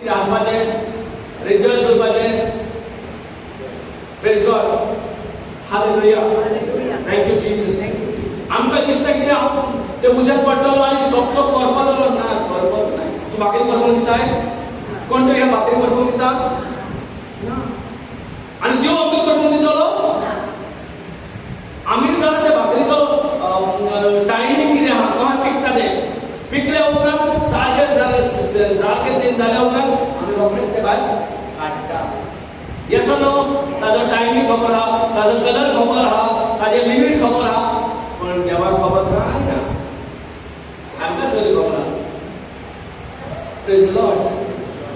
आसपाचे result करपाचे praise God hallelujah thank you Jesus आमकां दिसता कितें हांव ते उजेड पडटलो आनी सोंपलो करपाचो ना करपाचो नाही तूं भाकरी करपाक दिताय कोण तरी ह्या भाकरी करपाक दिता आनी देव आमकां करपाक दितलो आमी जाणा त्या भाकरीचो टायमींग कितें आहा केन्ना पिकता तें पिकल्या उपरांत जागे दिन जाल्या उपरांत आमी रोखडेच ते भायर काडटा येसो नो ताजो टायमींग खबर आहा ताजो कलर खबर आहा ताजे लिमीट खबर आहा पण देवाक खबर ना आमकां सगळी खबर आहा प्रेज द लॉर्ड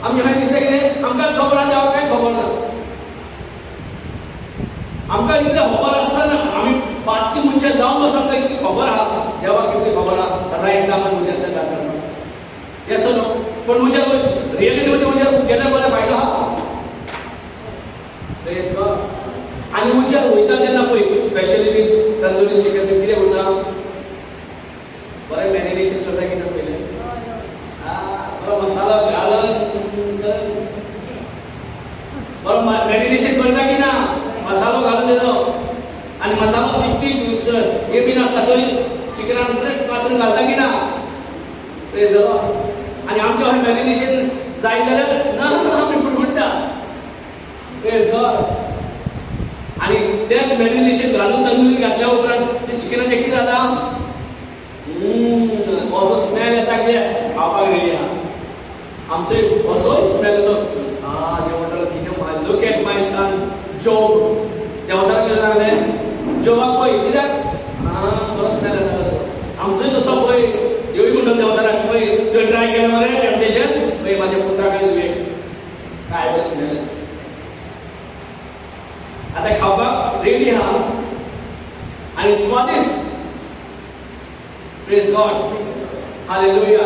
आमच्या मागीर दिसता कितें आमकांच खबर आहा देवाक कांय खबर ना आमकां इतलें खबर आसतना आमी पातकी मनशां जावन बसून आमकां इतली खबर आहा देवाक इतली खबर आहा रायट टायमार उजेड जाता येसो नो पण उजेड रियलिटी मध्ये उजेड गेल्यार बरें फायदो आहा प्रेज गॉड आनी उजेड वयता तेन्ना पळय स्पेशली तंदुरी चिकन कितें उरता बरें मॅरिनेशन करता कितें पयलें बरो मसालो घालून बरो मॅरिनेशन करता की ना मसालो घालून तेजो आनी मसालो तीख हे बीन आसता तरी चिकनान कातरून घालता की ना प्रेज द लॉर्ड आनी आमचें हें मॅरिनेशन जाय जाल्यार ना आमी फुडफुडटा प्रेज गॉड आनी तें मॅरिनेशन घालून तंदुरी घातल्या उपरांत तें चिकनाचें कितें जाता असो स्मेल येता कितें खावपाक रेडी आहा आमचो असो स्मेल येतो देव म्हणटालो कितें look at my son job देवासार कितें सांगलें जॉबाक पळय कित्याक बरो स्मेल येता आमचोय तसो पळय देवूय म्हणटा देवासाराक पळय तुवें ट्राय केलें मरे टेम्पटेशन पळय म्हाज्या पुत्राक तुवें काय बरें स्मेल आतां खावपाक रेडी आहा आनी स्वादिष्ट प्रेज गॉड हालेलुया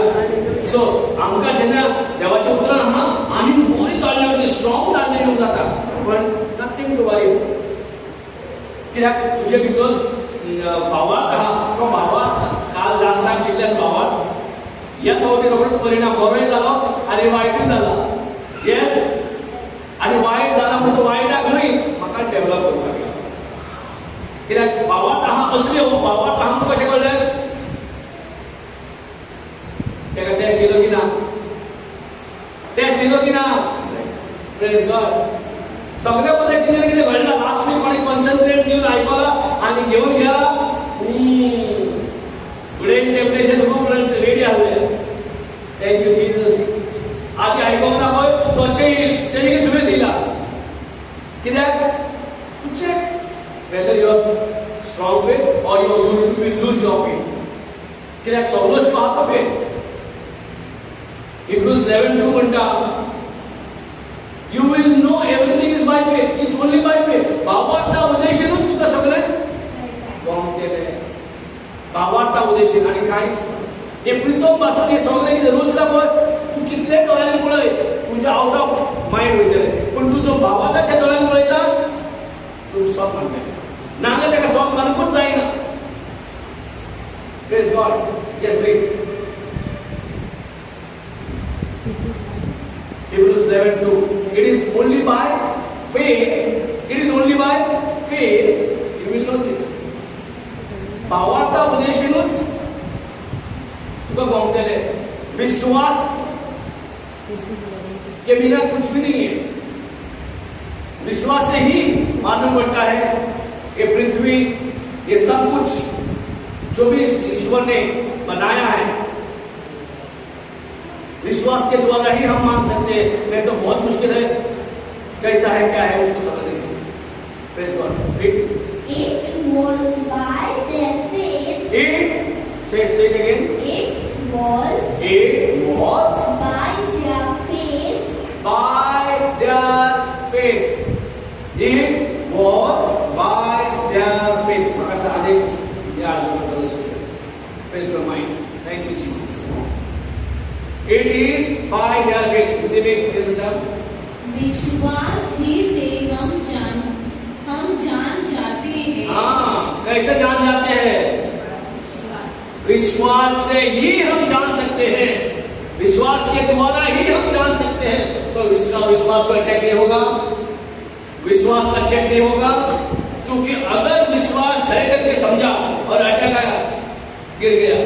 सो आमकां जेन्ना देवाच्या उतरान आहा आनी बरी ताळणी वरती स्ट्रॉंग ताळणी येवंक जाता पण नथिंग टू वरी कित्याक तुजे भितर भावार्थ आहा तो भावार्थ काल लास्ट टायम शिकल्यान भावार्थ ह्या फावटी रोखडोच परिणाम बरोय जालो आनी वायटूय जाला येस आनी वायट जाला म्हणून तो वायटाक न्हय म्हाका डेव्हलप करपाक जाय कित्याक भावार्थ आहा असली भावार्थ आहा म्हणून कशें कळलें तेका टेस्ट केलो की ना टेस्ट केलो की ना प्रेज गॉड सगळ्या मध्ये कितें कितें घडला लास्ट वीक कोणी कॉन्सन्ट्रेट दिवन आयकला आनी घेवन गेला फुडें टेम्पटेशन खूब रेडी आसले थँक यू जीसस आदी आयकोंक ना पळय तशें येईल तेजे कितें सुबेज येयला कित्याक check whether you are strong faith or you will lose your faith कित्याक सगळो शो आहा तो फेथ Hebrews 11:2 म्हणटा You will know everything is by faith. It's only by faith. भावार्था उद्देशून तुका सगळें गमतेलें भावार्था उद्देशून आनी कांयच हे प्रितम भासात हे सगळें कितें रूल्स ना पळय तूं कितले दोळ्यांनी पळय तुज्या आउट ऑफ मायंड वयतलें पण तूं जो भावार्थाच्या दोळ्यान पळयता तूं सॉल्व मारतलें नाजाल्यार तेका सॉल्व मारूंकूच जायना praise God yes read Hebrews 11:2 It is only by faith you will know this भावार्था उद्देशूनच तुका गमतलें विश्वास के बिना कुछ भी नहीं है विश्वास से ही मालूम पड़ता है ये पृथ्वी ये सब कुछ जो भी ईश्वर ने बनाया है विश्वास के द्वारा ही हम मान सकते हैं नहीं तो बहुत मुश्किल है कैसा है क्या है उसको समझने praise God It was by their faith. Say it again. It was by their faith. By their faith. It was by their faith. Maka sa adik ya praise the mind. Thank you Jesus. It is by their faith. Hindi में क्या बोलता है? विश्वास ही से हम जान जाते हैं। हाँ, कैसे जान जाते हैं? विश्वास से ही हम जान सकते हैं। विश्वास के द्वारा ही हम जान सकते हैं। उसका विश्वास को अटैक नहीं होगा, विश्वास का चेक नहीं होगा। क्योंकि अगर विश्वास है करके समझा और अटैक आया, गिर गया।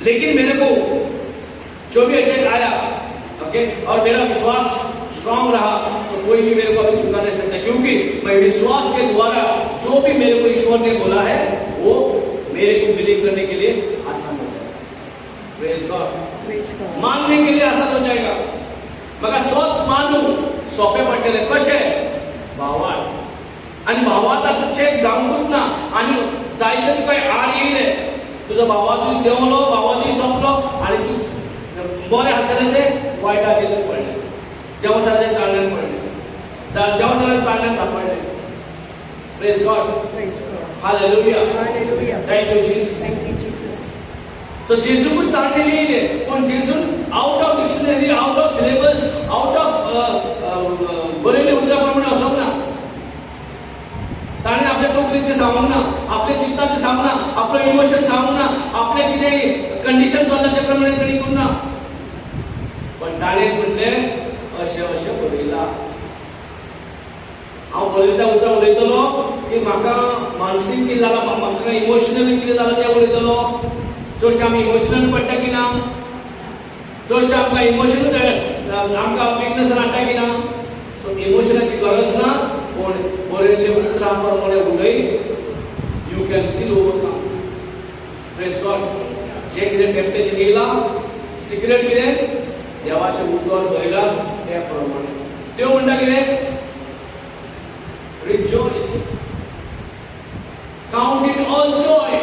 लेकिन मेरे को जो भी अटैक आया, ओके, और मेरा विश्वास स्ट्रांग रहा, तो कोई भी मेरे को अभी चुका नहीं सकता, क्योंकि मैं विश्वास के द्वारा जो भी मेरे को ईश्वर ने बोला है वो मेरे को बिलीव करने के लिए आसान हो जाएगा। Praise God. मानने के लिए आसान हो जाएगा। मग स्वत मानू सोपे पडलेले कसे भावात, आणि भावाचा चेक जाऊन ना, आणि जायचं तू काही आड येईल, तुझा भावा तू देवलो, भावा तू संपलो, आणि तू बरे हाताने ते वाईटाचे ते पडले, देवासाने ताळण्यात पडले, देवासाने ताळण्यात सापडले. Praise God. Hallelujah. Thank you Jesus. So Jezu को ताळणे येईल, पण Jezu out of dictionary, out of syllabus, out of बरेले उद्याप्रमाणे असो ना, ताणे आपल्या तोकरीचे सांगू ना, आपल्या चित्ताचे सांगू ना, आपलं इमोशन सांगू ना, आपल्या किती कंडिशन चाललं त्याप्रमाणे तरी करू ना. पण ताणे म्हणले अशे अशे बरयला. हांव बरयता उतरा उलयतलो की म्हाका मानसीक कितें जालां, म्हाका इमोशनली कितें जालां तें उलयतलो. चडशे आमी इमोशनल पडटा की ना, चडशे आमकां इमोशनूच आमकां विकनेस हाडटा की ना. सो इमोशनाची गरज ना, पण बरयल्ले उतरां प्रमाणे उलय, you can still overcome. Praise God. जे कितें टेम्पटेशन येयला, सिक्रेट कितें देवाचे उतर बरयला त्या प्रमाणे. त्यो म्हणटा कितें, rejoice, count it all Joy,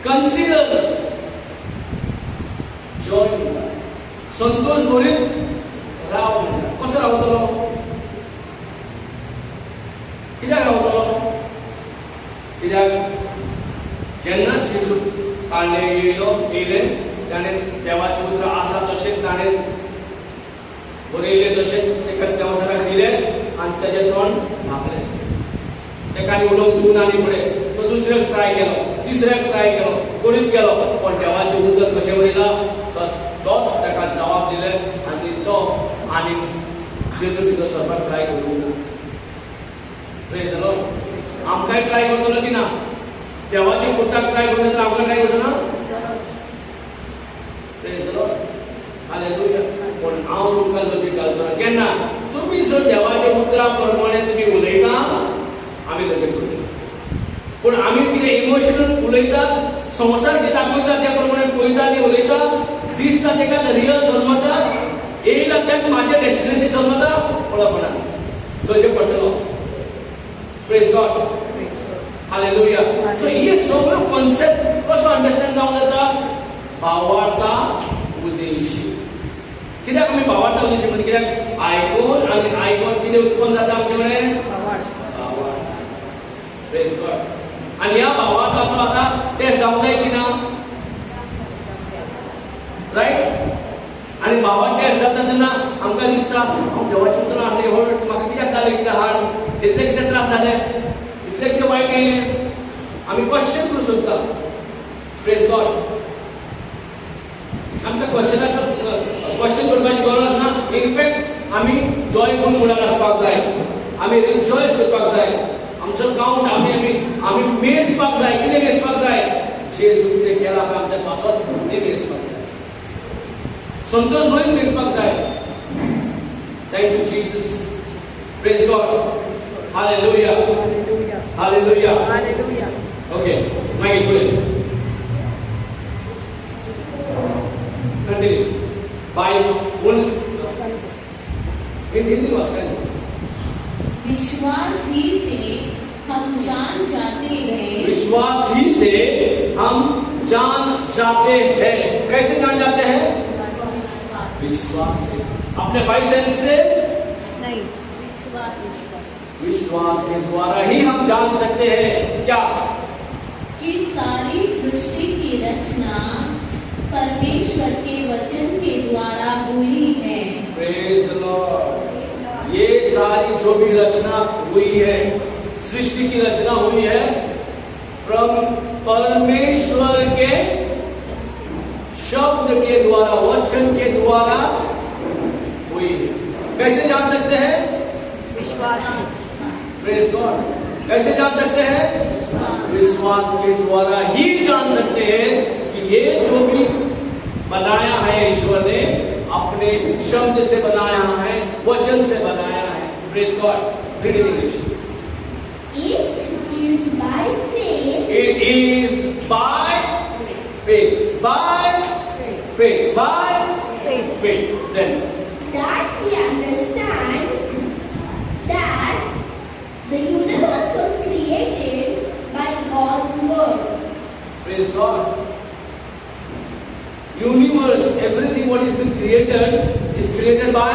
consider Joy म्हणटा, संतोष भरीत राव म्हणटा. कसो रावतलो, कित्याक रावतलो, कित्याक जेन्ना जेजू ताणे येयले, ताणे देवाचे उतर आसा तशेंच ताणे बरयले, तशेंच तेका देवासराक दिले, आनी तेजें तोंड धांपलें. तेका आनी उलोवंक दिवना. आनी फुडें तो दुसऱ्याक ट्राय केलो, तिसऱ्याक ट्राय केलो, करीत गेलो, पण देवाचें उतर कशें बरयलां तोच तेका जबाब दिले, आनी तो आनी जेजू भितर सरपाक ट्राय करूंक ना. Praise the Lord. आमकांय ट्राय करतलो की ना, देवाच्या पुताक ट्राय करतलो तर आमकां ट्राय करचो ना. Praise the Lord. हालेलुया. पण हांव तुमकां लॉजीक घालचो ना. केन्ना तुमी जर देवाच्या पुत्रा प्रमाणे तुमी उलयता, आमी लॉजीक करचो. पण आमी कितें इमोशनल उलयतात, संवसार कितें दाखयता त्या प्रमाणे पळयता आनी उलयता, दिसता तेका रियल समजता, येयला तें म्हाजें डेस्टिनेशन समजता, पळोवना लॉजीक पडटलो. Praise God. हालेलुया. सो हे सगळो कॉन्सेप्ट कसो अंडरस्टँड जावंक जाता, भावार्था उद्देशी. कित्याक आमी भावार्था उद्देशी म्हणजे कित्याक आयकून आनी आयकून कितें उत्पन्न जाता आमचे कडेन भावार्थ. Praise God. आनी ह्या भावार्थाचो आतां टेस्ट जावंक जाय की ना, रायट. आनी भावार्थ टेस्ट जाता तेन्ना आमकां दिसता हांव देवाचें उतर आसलें, म्हाका कित्याक जालें इतलें हार्ड, इतले कितें त्रास जाले, इतले कितें वायट येयले, आमी क्वेश्चन करूंक सोदता. Praise God. आमकां क्वेश्चन करपाची गरज ना. इनफॅक्ट आमी जॉयफूल मुडान आसपाक जाय, आमी रिजॉयस करपाक जाय. आमचो काउंट आमी मेजपाक जाय. कितें मेजपाक जाय, जेजू कितें केलां पळय आमच्या पासत तें मेजपाक जाय, संतोष भरीत मेजपाक जाय. Thank you Jesus. Praise God. Hallelujah. Hallelujah. Okay, मागीर फुडें कंटिन्यू. बाय हिंदी वाचता. विश्वास ही से हम जान जाते हैं, विश्वास ही से हम जान जाते हैं. कैसे जान जाते हैं, विश्वास से. अपने 5 सेंस से नहीं, विश्वास के द्वारा ही हम जान सकते हैं क्या, कि सारी सृष्टि की रचना परमेश्वर के वचन के द्वारा हुई है. Praise the Lord. ये सारी जो भी रचना हुई है, सृष्टि की रचना हुई है, परमेश्वर के शब्द के द्वारा, वचन के द्वारा हुई है. कैसे जान सकते हैं? विश्वास प्रेज गॉड। कैसे जान सकते हैं? विश्वास के द्वारा ही जान सकते हैं कि ये जो भी बनाया है ईश्वर ने अपने शब्द से बनाया है, वचन से बनाया है। Praise God. Read in English. It is by faith. It is by faith. By faith. By faith. Then That we understand that the universe was created by God's word. praise God. Universe, everything what is been created is created by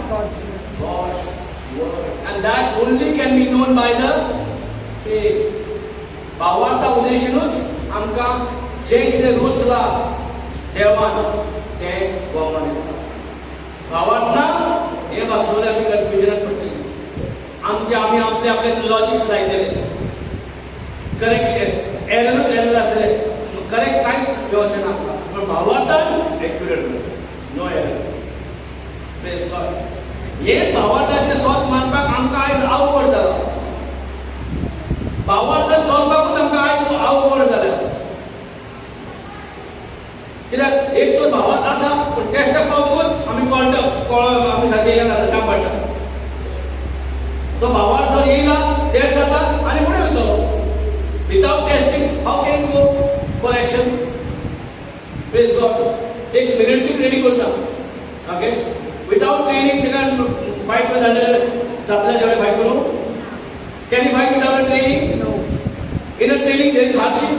God's word. And that only can be known by the faith. भावार्थ उद्देशूनच आमकां जे कितें रोचला देवान ते गोवान येता. भावार्थ ना हे वाचलोले आमी कन्फ्युजनाक पडटली. आमचे आमी आपले लॉजिक्स लायतले. करेक्ट एरर आसले. करेक्ट कांयच येवचें ना आमकां. पण भावार्थान accurate no error. Praise God. हे भावार्थाचे स्वत मानपाक आमकां आयज आवड जाला. भावार्थान चलपाकूच आमकां आयज आवड जाल्या. कित्याक एक तर भावार्थ आसा पूण टेस्टाक पावतकूच आमी कळटा आमी सारकें काम पडटा. तो भावार्थ जर येयला टेस्ट जाता आनी फुडें वयतलो. Without testing how can go for action. Praise God. एक मिलिटरी ट्रेनिंग करता. ओके. विदाउट ट्रेनिंग तेका फायट जातलें जेवढे फायट करूं. Can you fight without a training? No. In a training there is hardship.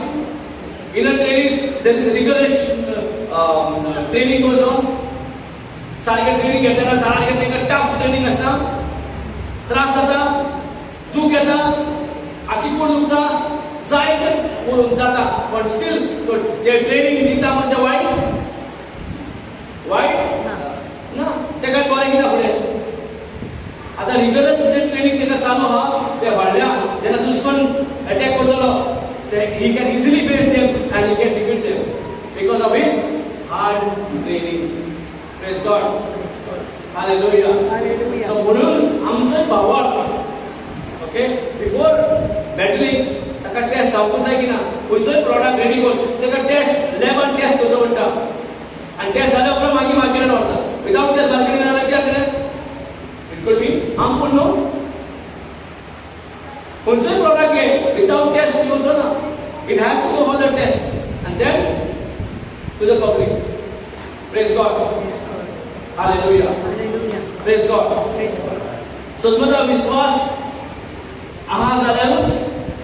In a training there is rigorous training goes on. सारखे training घेतना सारखे तेका टफ ट्रेनिंग आसता. त्रास जाता, दूख येता, आखी कोण दुखता, जायते जाता. पण स्टील ते ट्रेनिंग दिता म्हणजे वायट ना. तेका बरें कित्याक फुडें. आता रिगरस ट्रेनिंग तेका चालू आहा ते व्हडल्या जेन्ना दुश्मन अटॅक करतलो ते he can easily face them and he can defeat them because of his hard training. Praise God. Hallelujah. So म्हणून आमचो भावार्थ ओके बिफोर बॅटलिंग ताका टेस्ट जावपाक जाय की ना. खंयचोय प्रॉडक्ट रेडी कर ताका टेस्ट लॅबान टेस्ट करचो पडटा आनी टेस्ट जाल्या उपरांत मागीर मार्केटान व्हरता. विदाउट टेस्ट मार्केटान जाल्यार कित्याक जातलें. It could be harmful, no? खंयचोय प्रॉडक्ट घे विदाउट टेस्ट घेवचो ना. It has to go for the test and then to the public. Praise God. Hallelujah. Praise God. So तुमचा विश्वास आहा जाल्यारूच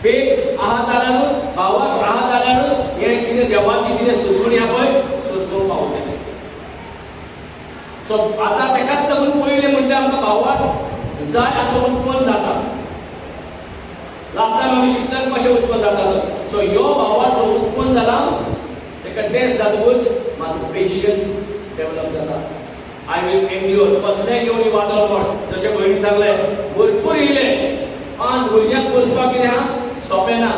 फेथ आहा जाल्यारूच भावार्थ आहा जाल्यारूच हे कितें देवाची कितें सुचोवणी आहा पळय सुचोवंक पावतलें. सो आता तेकाच लागून पयलें म्हणजे आमकां भावार्थ जाय आतां उत्पन्न जाता. लास्ट टायम आमी शिकतात कशें उत्पन्न जाता. सो ह्यो भावार्थ जो उत्पन्न जाला तेका टेस्ट जातकूच म्हाजो पेशन्स डेव्हलप जाता. I will endure. कसलेंय घेवन वादळ म्हण जशें भयणी सांगलें भरपूर येयले. 5 भुरग्यांक पोसपाक कितें आहा सोंपें ना.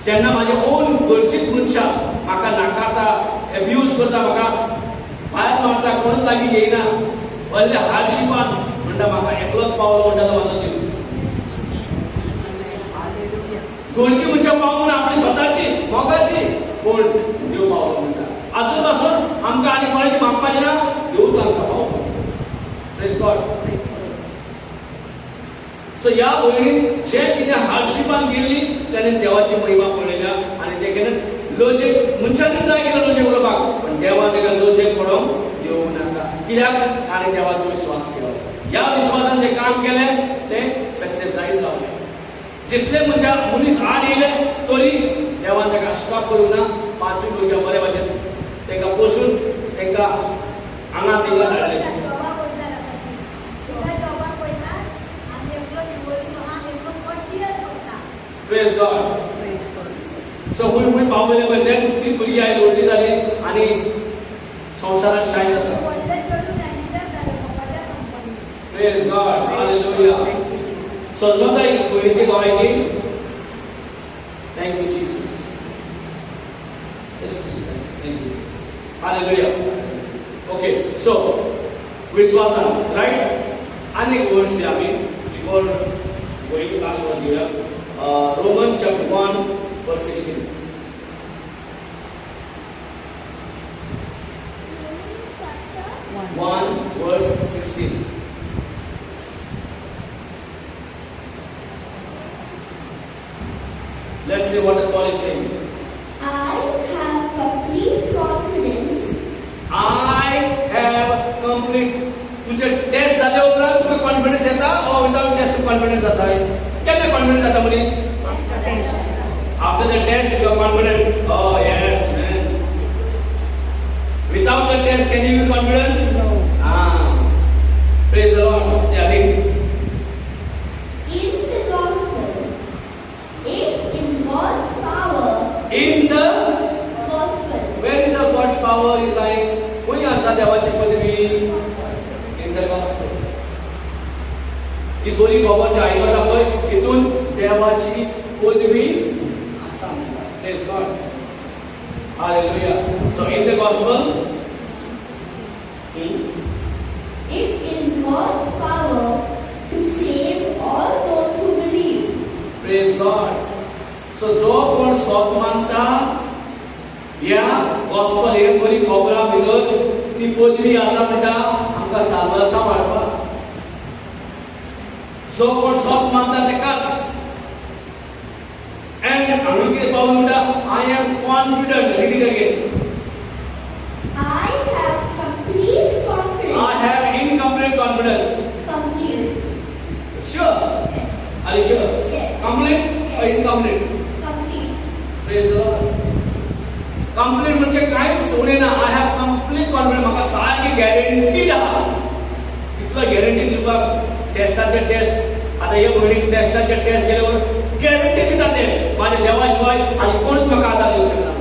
जेन्ना म्हाजे ओन घरचीच मनशां म्हाका नाकारता एब्यूज करता म्हाका भायर मारता कोणूच लागीं येयना व्हडल्या हार्डशिपान म्हणटा म्हाका एकलोच पावलो म्हणटा तो म्हाजो देव. घरची मनशां पावून आपली स्वताची मोगाची कोण देव पावलो म्हणटा. आजून पासून आमकां आनी कोणाची मागपाचें ना. देवूच आमकां पावलो. Praise God. सो ह्या भयणीन जे कितें हार्डशिपान गेल्ली ताणें देवाची महिमा पळयल्या आनी तेगेलें लोजेक मनशांनी ट्राय केलो लोजेक उडोवपाक पण देवान तेका लोजेक पडोवंक दिवंक नाका. कित्याक ताणें देवाचो विश्वास केलो. ह्या विश्वासान जें काम केलें तें सक्सेस जायत जावलें. जितले मनीस आड येयले तरी देवान तेका स्टॉप करूंक ना. 5 भुरग्यां बरे भाशेन तेका पोसून तेंकां हांगा तिंगा धाडले. Praise God. सो खूंय पावले पळय ते 3 भुरगीं आयज व्हडलीं जालीं आनी संवसारांत शायन जाता. Praise God. Hallelujah. So लोक एक भयणीचे गोवायकी. Thank you Jesus. Thank you. Hallelujah. Okay. So विश्वासान राइट अनेक वर्ड्स आहे आम्ही बिफोर गोइंग टू लास्ट वर्स घेऊया. रोमन्स चॅप्टर 1 वर्स 16. One verse 16. Let's see what the Paul is saying. I have complete confidence. I have complete. तुझे taste झाले उपरांत तुका कॉन्फिडन्स येता or without test कॉन्फिडन्स असा केन्ना कॉन्फिडन्स जाता मनीस? After the test you are confident. Oh yes man. Without the test can you be confident? No. Praise the Lord. Yeah, read. In the gospel, it is God's power. In the Gospel. where is the God's power is like कोणी असा देवाची पदवी in the gospel. ही दोन्ही बाबाची ऐकता पळय हितून देवाची पदवी असा म्हणतात. Praise God. Hallelujah. So in the gospel, It is God's power to save all those who believe. praise God. So जो कोण स्वत मानता या gospel हे बरी खबरा भितर ती पदवी आसा म्हणटा आमकां साल्वासा वाडपाक. जो कोण स्वत मानता तेकाच. And हांगा कितें पावल म्हणटा I am confident. Read it again. I have complete confidence. I have incomplete confidence. Complete. Sure. Yes. Are you sure? Yes. Complete or incomplete? Complete. Praise the Lord. Complete म्हणजे काहीच उरेना. I have complete confidence. म्हाका सारकी guaranteed आहा. इतलो guarantee दिवपाक टेस्टाचे taste आता हे भयणीक टेस्टाचे टेस्ट केल्यावर गॅरंटी दिता ते माझ्या देवाशिवाय आणि कोणूच म्हाका आदार येवंक शकना.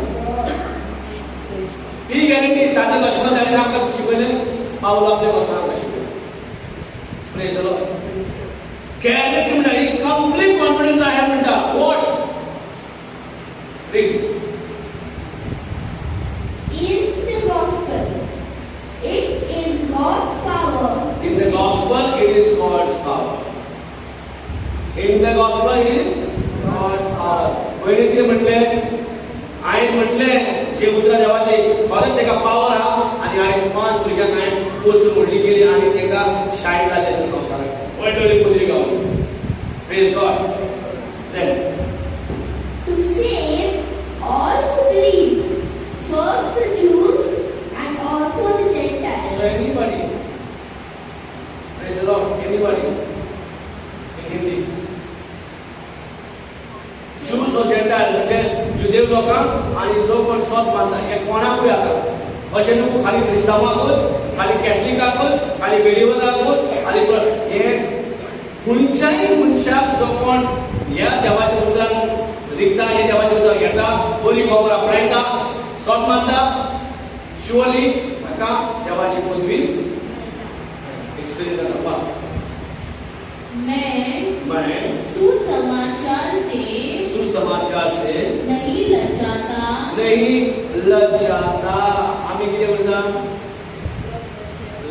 ती गॅरंटी ताच्या गोष्टी जाल्यार आमकां शिकयलें पावलो आपल्या गोष्टी आमकां शिकयलें. Praise the Lord. गॅरंटी म्हणटा ही कंप्लीट कॉन्फिडन्स आहे म्हणटा. What? Read. In the gospel, it is God's power. In the gospel it is God's power. In the gospel it is God's power. पहिले ते म्हटले आयन म्हटले जे उतर देवाचे खरंच तेका पावर हा आणि आयज 5 भुरग्यांक हांवें पोसून म्हणली गेली आणि तेका शाळेत घातले त्या संवसाराक व्हडली पदवी गावली. Praise God. Then To save all who believe, first the Jews and also the Gentiles. so anybody, praise the Lord, anybody in Hindi, Jews or Gentile म्हणजे जुदेव लोकांक आणि जो कोण स्वत मानता हे कोणाकूय आता अशें नको खाली क्रिस्तांवाकूच खाली कॅथलिकाकूच खाली बिलिव्हराकूच खाली हे खंयच्याय मनशाक जो कोण ह्या देवाच्या उतरान लिखता हे देवाचे उतर घेता बरी खबर आपणायता स्वत मानता शुअरली ताका देवाची पदवी एक्सपिरियन्स जाता. मैं सुसमाचार से नहीं लज्जाता. आम्ही किती म्हणता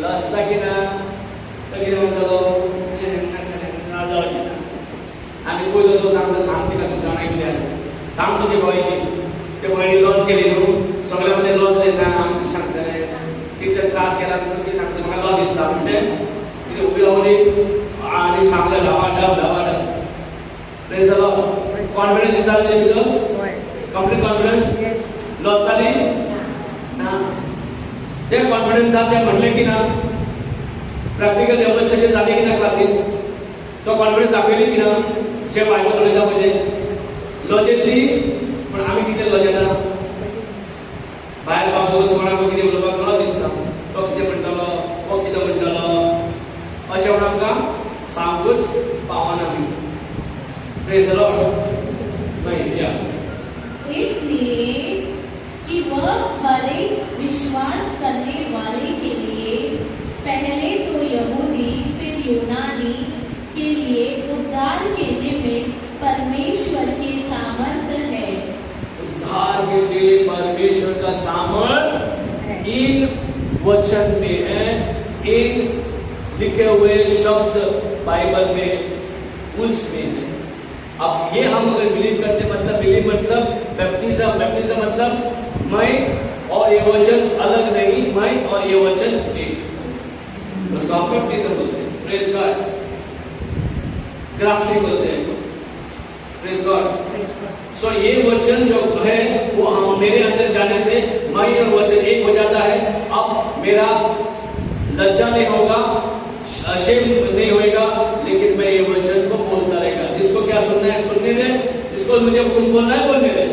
लसता की ना तर किती म्हणतो आम्ही पयलो तो सांगते का तू जाणा कितें सांग तुजे गोंयची ते भयणी लॉस केली न्हू सगळ्या मध्ये लॉस दिता आमकां सांगतले कितले त्रास केला कितें सांगता म्हाका लॉस दिसता म्हणजे कितें उबी रावली आणि सांगलें धावाडप. Praise the Lord. कॉन्फिडन्स दिसता तुजे भितर कंप्लीट कॉन्फिडन्स लॉस जाली ना. ते कॉन्फिडन्सान ते म्हटलें की ना प्रॅक्टिकल डेमॉन्स्ट्रेशन जालें की ना क्लासीन तो कॉन्फिडन्स दाखयली की ना जे बायबल उलयता पळय लॉजिकली पण आमी कितें लॉजिकना भायर पावतकच कोणाक कितें उलोवपाक मला दिसता तो कितें म्हणटलो तो कितें म्हणटलो अशें म्हणून आमकां सांगूच पावना आमी. Praise the Lord. इसलिए कि वह हर एक विश्वास करने वाले के लिए पहले तो यहूदी फिर यूनानी के लिए उद्धार के निमित्त परमेश्वर के सामर्थ्य है. उद्धार के लिए परमेश्वर का सामर्थ्य इन वचन में है. इन लिखे हुए शब्द बाइबल में उसमें है। अब ये हम अगर बिलीव करते, मतलब बिलीव मतलब बैप्टिज्म मतलब मैं और ये वचन अलग नहीं, मैं और ये वचन एक, उसको हम बैप्टिज्म बोलते हैं। Praise God. ग्राफ्टिंग बोलते हैं। Praise God. सो ये वचन जो है वो हम मेरे अंदर जाने से मैं और वचन एक हो जाता है। अब मेरा लज्जा नहीं होगा, अशेम नहीं होएगा, लेकिन मैं ये वचन को बोलता रहेगा। जिसको क्या सुनना है सुनने दे, जिसको मुझे कुछ बोलना है बोलने दे,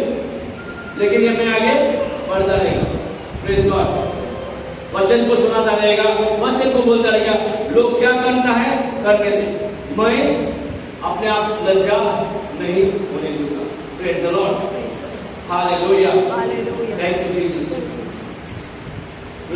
लेकिन ये मैं आगे बढ़ता रहेगा। Praise God. वचन को सुनाता रहेगा, वचन को बोलता रहेगा। लोग क्या करता है करने दे, मैं अपने आप लज्जा नहीं होने दूंगा। Praise the Lord. Hallelujah. Thank you Jesus.